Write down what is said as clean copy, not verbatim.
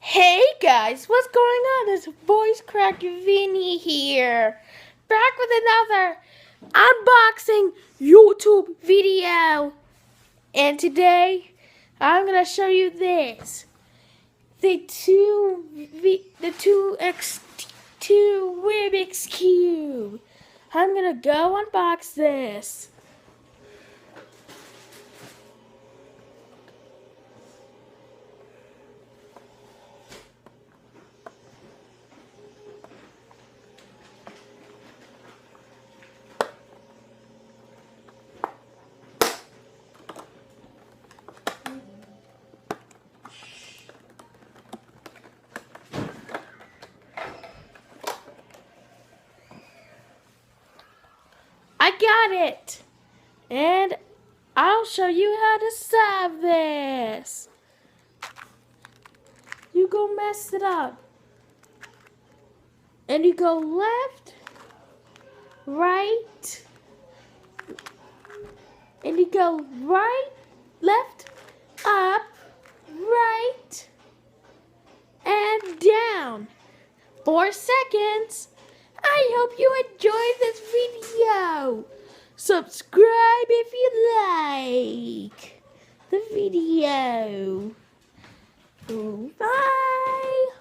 Hey guys, what's going on? It's Voice Crack Vinny here. Back with another unboxing YouTube video. And today, I'm going to show you this. The 2x2 Rubik's Cube. I'm going to go unbox this. I got it! And I'll show you how to solve this. You go mess it up. And you go left, right, and you go right, left, up, right, and down. 4 seconds. I hope you enjoyed this video. Subscribe if you like the video. Bye.